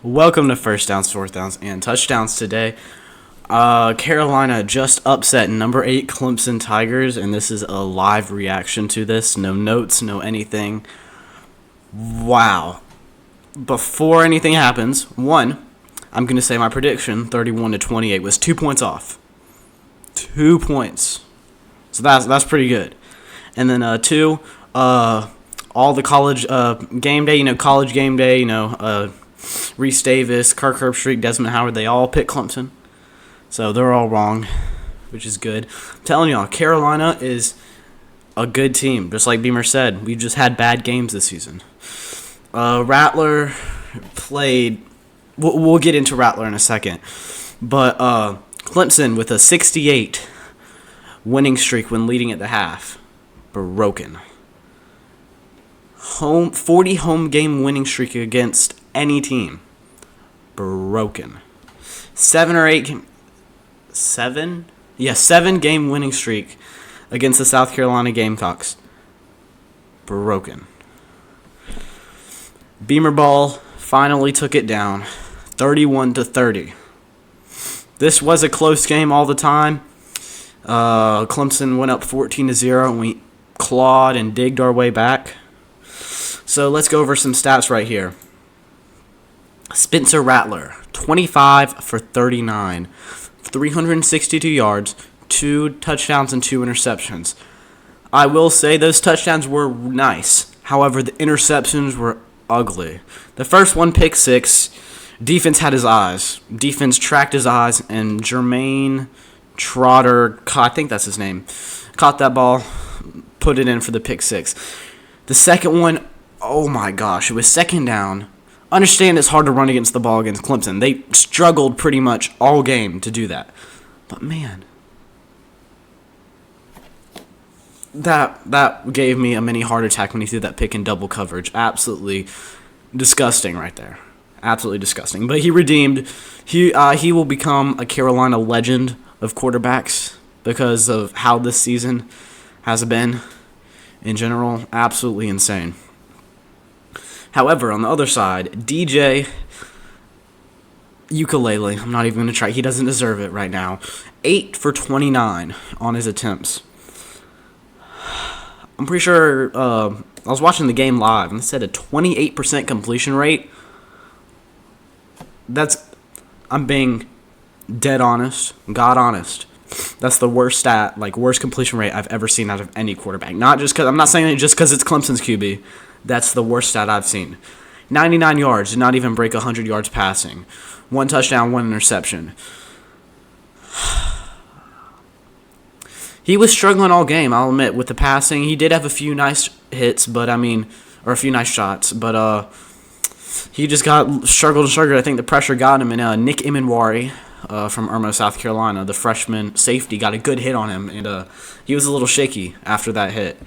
Welcome to First Downs, Fourth Downs, and Touchdowns today. Carolina just upset number 8 Clemson Tigers, and this is a live reaction to this. No notes, no anything. Wow. Before anything happens, one, I'm going to say my prediction, 31-28, was 2 points off. 2 points. So that's pretty good. And then two, all the college game day, college game day, Reese Davis, Kirk Herbstreit, Desmond Howard, they all picked Clemson. So they're all wrong, which is good. I'm telling y'all, Carolina is a good team. Just like Beamer said, we've just had bad games this season. Rattler played... We'll get into Rattler in a second. But Clemson with a 68 winning streak when leading at the half. Broken. 40 home game winning streak against any team. Broken. 7 game winning streak against the South Carolina Gamecocks. Broken. Beamer Ball finally took it down, 31-30. This was a close game all the time. Clemson went up 14-0, and we clawed and digged our way back. So let's go over some stats right here. Spencer Rattler, 25 for 39, 362 yards, 2 touchdowns, and 2 interceptions. I will say those touchdowns were nice. However, the interceptions were ugly. The first one, pick six, defense had his eyes. Defense tracked his eyes, and Jermaine Trotter, I think that's his name, caught that ball, put it in for the pick six. The second one, oh my gosh, it was second down. Understand it's hard to run against the ball against Clemson. They struggled pretty much all game to do that. But man, that gave me a mini heart attack when he threw that pick in double coverage. Absolutely disgusting right there. Absolutely disgusting. But he redeemed. He will become a Carolina legend of quarterbacks because of how this season has been in general. Absolutely insane. However, on the other side, DJ Ukulele, I'm not even going to try. He doesn't deserve it right now. 8 for 29 on his attempts. I'm pretty sure I was watching the game live, and it said a 28% completion rate. I'm being dead honest, God honest. That's the worst stat, worst completion rate I've ever seen out of any quarterback. Not just because I'm not saying it just because it's Clemson's QB. That's the worst stat I've seen. 99 yards, did not even break 100 yards passing. 1 touchdown, 1 interception. He was struggling all game, I'll admit, with the passing. He did have a few nice hits, or a few nice shots, but he just struggled. I think the pressure got him, and Nick Emenwari from Irmo, South Carolina, the freshman safety, got a good hit on him, and he was a little shaky after that hit.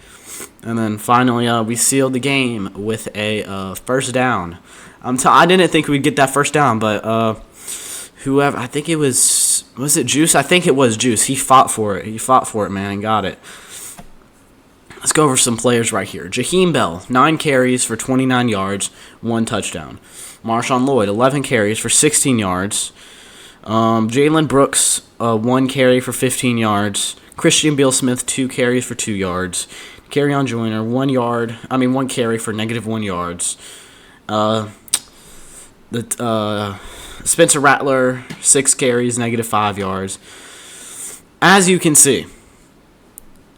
And then finally, we sealed the game with a first down. I didn't think we'd get that first down, but whoever, I think it was it Juice? I think it was Juice. He fought for it, man, and got it. Let's go over some players right here. Jaheim Bell, 9 carries for 29 yards, 1 touchdown. Marshawn Lloyd, 11 carries for 16 yards. Jalen Brooks, 1 carry for 15 yards. Christian Beal-Smith, 2 carries for 2 yards. Kerryon Joyner, 1 carry for -1 yards. Spencer Rattler, 6 carries, -5 yards. As you can see,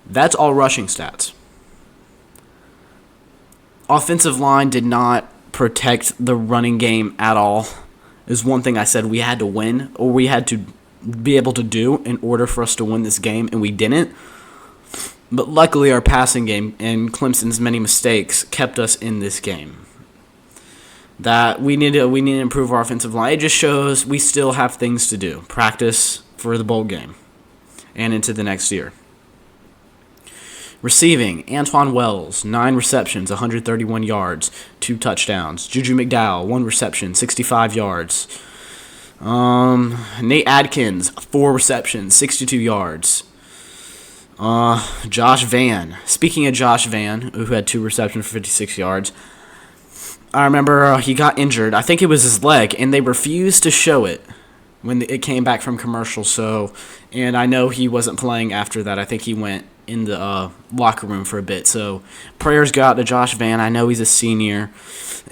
that's all rushing stats. Offensive line did not protect the running game at all. Is one thing I said we had to win, or we had to be able to do in order for us to win this game, and we didn't. But luckily, our passing game and Clemson's many mistakes kept us in this game. That we need to improve our offensive line. It just shows we still have things to do. Practice for the bowl game and into the next year. Receiving, Antoine Wells, 9 receptions, 131 yards, 2 touchdowns. Juju McDowell, 1 reception, 65 yards. Nate Adkins, 4 receptions, 62 yards. Josh Van. Speaking of Josh Van, who had 2 receptions for 56 yards, I remember he got injured. I think it was his leg, and they refused to show it when it came back from commercial. So, and I know he wasn't playing after that. I think he went in the locker room for a bit. So, prayers go out to Josh Van. I know he's a senior,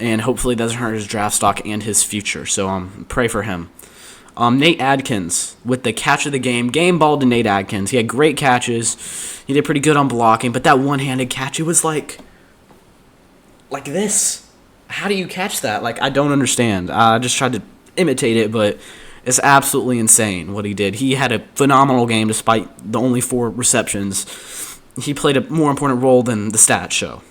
and hopefully it doesn't hurt his draft stock and his future. So, pray for him. Nate Adkins with the catch of the game. Game ball to Nate Adkins. He had great catches. He did pretty good on blocking, but that one-handed catch, it was like this. How do you catch that? Like, I don't understand. I just tried to imitate it, but it's absolutely insane what he did. He had a phenomenal game despite the only 4 receptions. He played a more important role than the stats show.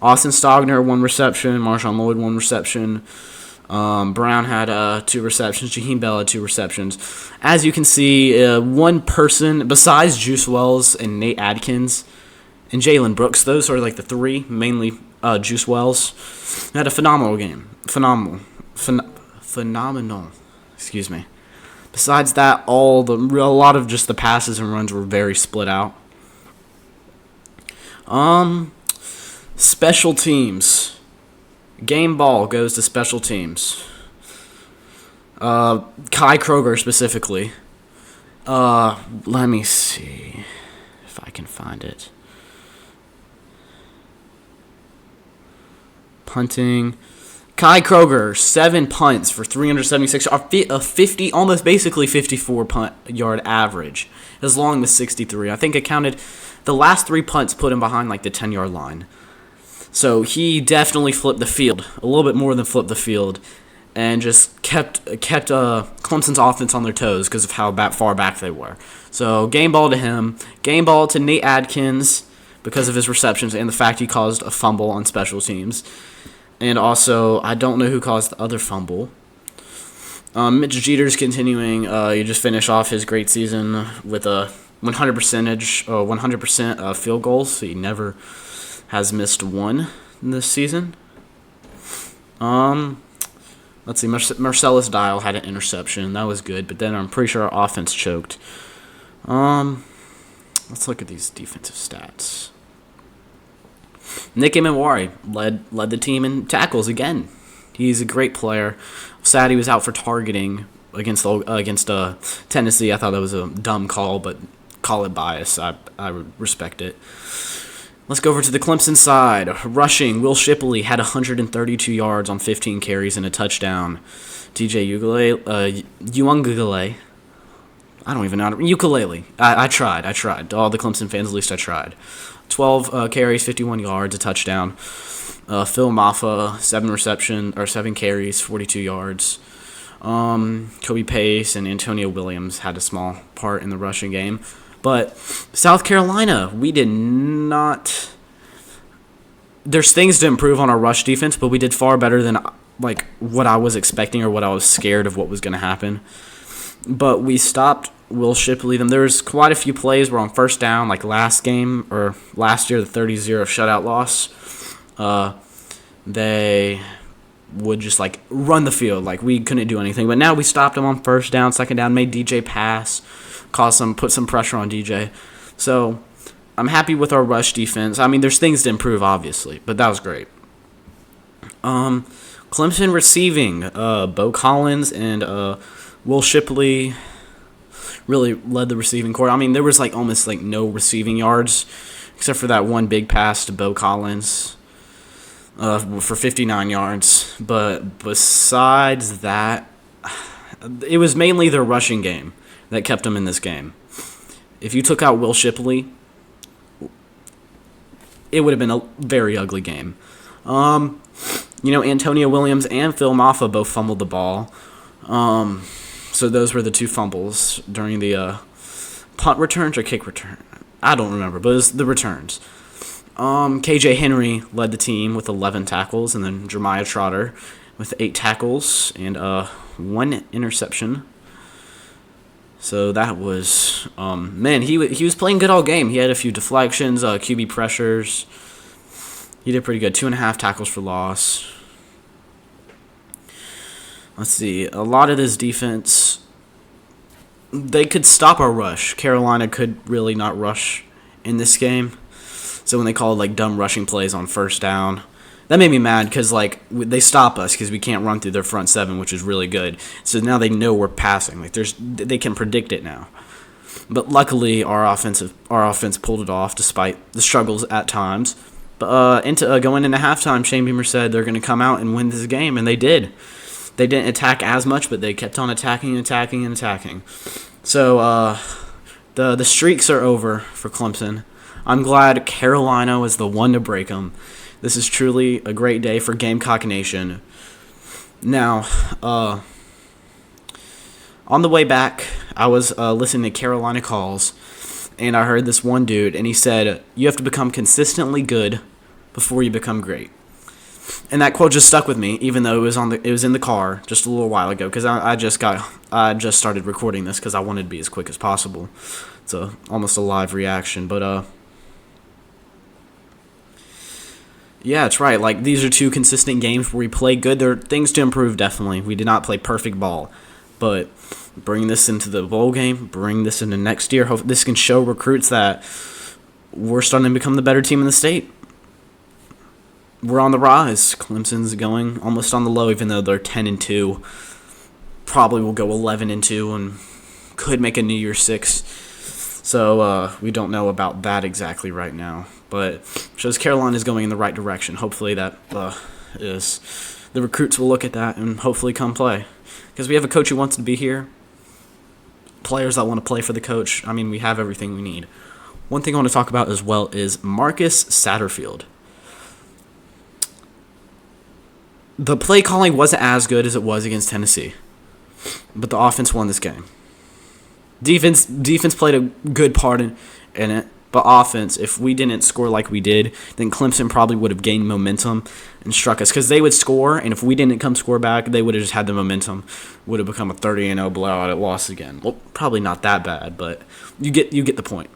Austin Stogner, 1 reception. Marshawn Lloyd, 1 reception. Brown had 2 receptions. Jaheim Bell had 2 receptions. As you can see, one person besides Juice Wells and Nate Adkins and Jalen Brooks, those are like the 3, mainly Juice Wells, had a phenomenal game. Phenomenal. Excuse me. Besides that, a lot of just the passes and runs were very split out. Special teams. Game ball goes to special teams. Kai Kroger specifically. Let me see if I can find it. Punting. Kai Kroger, 7 punts for 376, a 50, almost basically 54 punt yard average, as long as 63. I think it counted the last 3 punts put him behind like the 10-yard line. So he definitely flipped the field, a little bit more than flipped the field, and just kept Clemson's offense on their toes because of how far back they were. So game ball to him, game ball to Nate Adkins because of his receptions and the fact he caused a fumble on special teams. And also, I don't know who caused the other fumble. Mitch Jeter's continuing. He just finished off his great season with a 100% field goals. He never has missed one this season. Let's see. Marcellus Dial had an interception. That was good, but then I'm pretty sure our offense choked. Let's look at these defensive stats. Nick Imawari led the team in tackles again. He's a great player. Sad he was out for targeting against Tennessee. I thought that was a dumb call, but call it bias. I respect it. Let's go over to the Clemson side. Rushing, Will Shipley had 132 yards on 15 carries and a touchdown. TJ Uiagalelei. I don't even know how to... Ukulele. I tried. All the Clemson fans, at least I tried. 12 carries, 51 yards, a touchdown. Phil Maffa, 7 carries, 42 yards. Kobe Pace and Antonio Williams had a small part in the rushing game. But South Carolina, we did not... There's things to improve on our rush defense, but we did far better than what I was expecting or what I was scared of what was going to happen. But we stopped Will Shipley. There was quite a few plays where on first down, like last game or last year, the 30-0 shutout loss, they would just run the field. We couldn't do anything. But now we stopped them on first down, second down, made DJ pass, put some pressure on DJ. So I'm happy with our rush defense. I mean, there's things to improve, obviously, but that was great. Clemson receiving, Bo Collins and Will Shipley really led the receiving corps. I mean, there was almost no receiving yards except for that one big pass to Bo Collins for 59 yards. But besides that, it was mainly their rushing game that kept them in this game. If you took out Will Shipley, it would have been a very ugly game. Antonio Williams and Phil Maffa both fumbled the ball. So those were the 2 fumbles during the punt returns or kick return. I don't remember, but it was the returns. KJ Henry led the team with 11 tackles, and then Jeremiah Trotter with 8 tackles and 1 interception. So that was, he was playing good all game. He had a few deflections, QB pressures. He did pretty good. 2.5 tackles for loss. Let's see. A lot of this defense, they could stop our rush. Carolina could really not rush in this game. So when they called dumb rushing plays on first down, That made me mad because like they stop us because we can't run through their front seven, which is really good. So now they know we're passing. Like they can predict it now. But luckily, our offense pulled it off despite the struggles at times. But going into halftime, Shane Beamer said they're going to come out and win this game, and they did. They didn't attack as much, but they kept on attacking. So the streaks are over for Clemson. I'm glad Carolina was the one to break them. This is truly a great day for Gamecock Nation. Now, on the way back, I was listening to Carolina calls, and I heard this one dude, and he said, "You have to become consistently good before you become great." And that quote just stuck with me, even though it was in the car just a little while ago, because I just started recording this because I wanted to be as quick as possible. It's almost a live reaction, but yeah, it's right. Like, these are two consistent games where we play good. There are things to improve, definitely. We did not play perfect ball. But bring this into the bowl game, bring this into next year. Hope this can show recruits that we're starting to become the better team in the state. We're on the rise. Clemson's going almost on the low, even though they're 10-2. Probably will go 11-2 and could make a New Year's 6. So we don't know about that exactly right now. But shows Carolina is going in the right direction. Hopefully that is the recruits will look at that and hopefully come play. Because we have a coach who wants to be here. Players that want to play for the coach. I mean, we have everything we need. One thing I want to talk about as well is Marcus Satterfield. The play calling wasn't as good as it was against Tennessee. But the offense won this game. Defense played a good part in it. But offense, if we didn't score like we did, then Clemson probably would have gained momentum and struck us. Because they would score, and if we didn't come score back, they would have just had the momentum. Would have become a 30-0 blowout at loss again. Well, probably not that bad, but you get the point.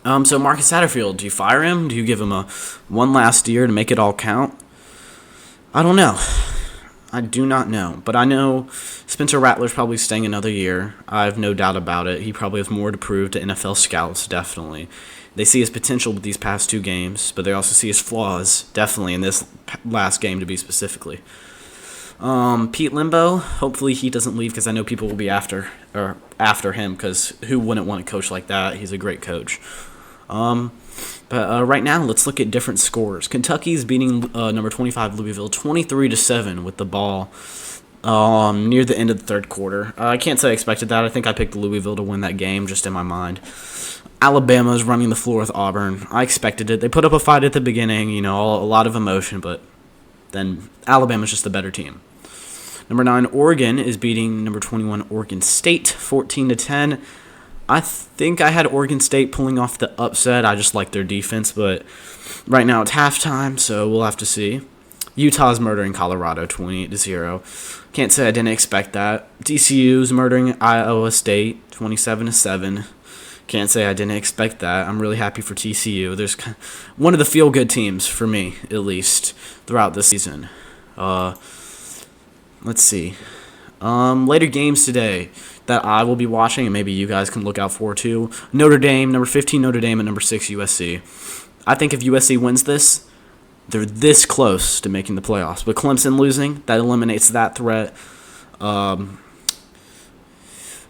So Marcus Satterfield, do you fire him? Do you give him a one last year to make it all count? I don't know. I do not know. But I know Spencer Rattler's probably staying another year. I have no doubt about it. He probably has more to prove to NFL scouts, definitely. They see his potential with these past two games, but they also see his flaws, definitely, in this last game to be specifically. Pete Limbo, hopefully he doesn't leave because I know people will be after him because who wouldn't want a coach like that? He's a great coach. But right now, let's look at different scores. Kentucky's beating number 25 Louisville 23-7 with the ball near the end of the third quarter. I can't say I expected that. I think I picked Louisville to win that game just in my mind. Alabama's running the floor with Auburn. I expected it. They put up a fight at the beginning, a lot of emotion, but then Alabama's just the better team. Number 9, Oregon is beating number 21 Oregon State 14-10. I think I had Oregon State pulling off the upset. I just like their defense, but right now it's halftime, so we'll have to see. Utah's murdering Colorado 28-0. Can't say I didn't expect that. TCU's murdering Iowa State 27-7. Can't say I didn't expect that. I'm really happy for TCU. There's one of the feel-good teams for me, at least, throughout the season. Let's see. Later games today that I will be watching, and maybe you guys can look out for too. Notre Dame, number 15 Notre Dame, and number 6 USC. I think if USC wins this, they're this close to making the playoffs. But Clemson losing, that eliminates that threat.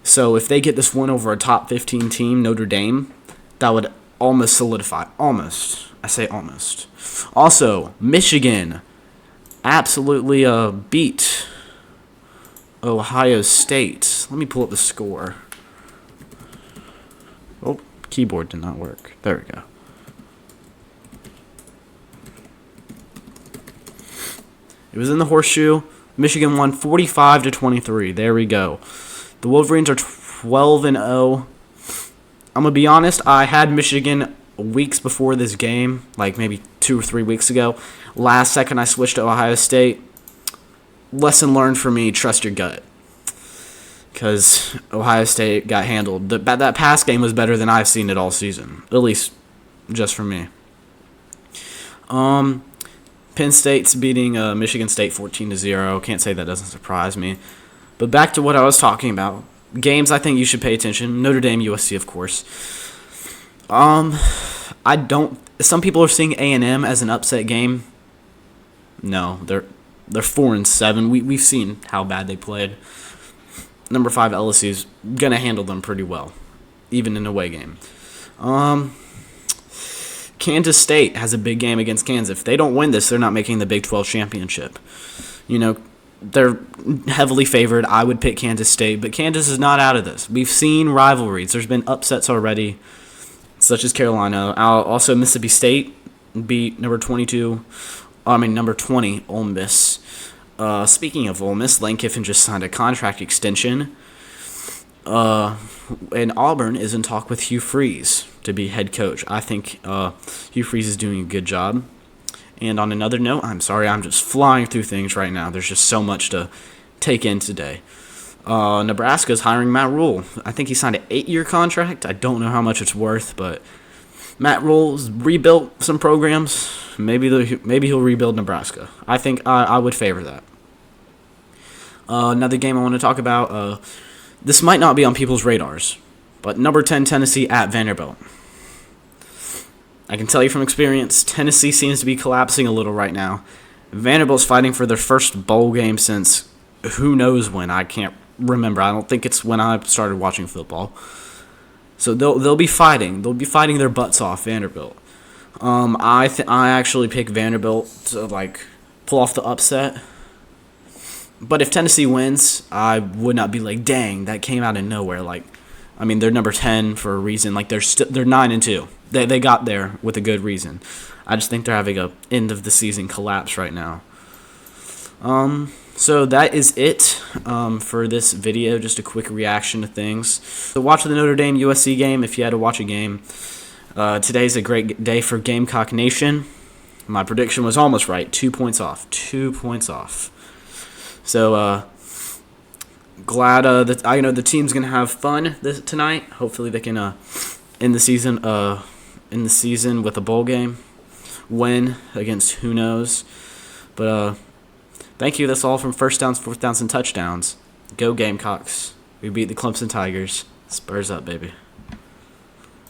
So if they get this win over a top 15 team, Notre Dame, that would almost solidify. Almost. I say almost. Also, Michigan absolutely beat Ohio State. Let me pull up the score. Oh, keyboard did not work. There we go. It was in the horseshoe. Michigan won 45-23. There we go. The Wolverines are 12-0. I'm going to be honest, I had Michigan weeks before this game, like maybe 2 or 3 weeks ago. Last second I switched to Ohio State. Lesson learned for me, trust your gut. Because Ohio State got handled. That pass game was better than I've seen it all season. At least just for me. Penn State's beating Michigan State 14-0. Can't say that doesn't surprise me. But back to what I was talking about. Games I think you should pay attention. Notre Dame, USC, of course. I don't. Some people are seeing A&M as an upset game. No, they're 4-7. We've seen how bad they played. Number 5 LSU's gonna handle them pretty well, even in a away game. Kansas State has a big game against Kansas. If they don't win this, they're not making the Big 12 championship. They're heavily favored. I would pick Kansas State, but Kansas is not out of this. We've seen rivalries. There's been upsets already, such as Carolina. Also, Mississippi State beat number 20 Ole Miss. Speaking of Ole Miss, Lane Kiffin just signed a contract extension. And Auburn is in talk with Hugh Freeze to be head coach. I think Hugh Freeze is doing a good job. And on another note, I'm sorry, I'm just flying through things right now. There's just so much to take in today. Nebraska's hiring Matt Rule. I think he signed an 8-year contract. I don't know how much it's worth, but Matt Rule's rebuilt some programs. Maybe he'll rebuild Nebraska. I think I would favor that. Another game I want to talk about. This might not be on people's radars, but number 10 Tennessee at Vanderbilt. I can tell you from experience, Tennessee seems to be collapsing a little right now. Vanderbilt's fighting for their first bowl game since who knows when. I can't remember. I don't think it's when I started watching football. So they'll be fighting. They'll be fighting their butts off, Vanderbilt. I actually pick Vanderbilt to pull off the upset. But if Tennessee wins, I would not be like, dang, that came out of nowhere. They're number 10 for a reason. They're 9-2. They got there with a good reason. I just think they're having a end of the season collapse right now. So that is it for this video. Just a quick reaction to things. So watch the Notre Dame USC game if you had to watch a game. Today's a great day for Gamecock Nation. My prediction was almost right. 2 points off. 2 points off. So glad that I know the team's gonna have fun tonight. Hopefully they can end the season with a bowl game win against who knows. But thank you. That's all from first downs, fourth downs, and touchdowns. Go Gamecocks. We beat the Clemson Tigers. Spurs up, baby.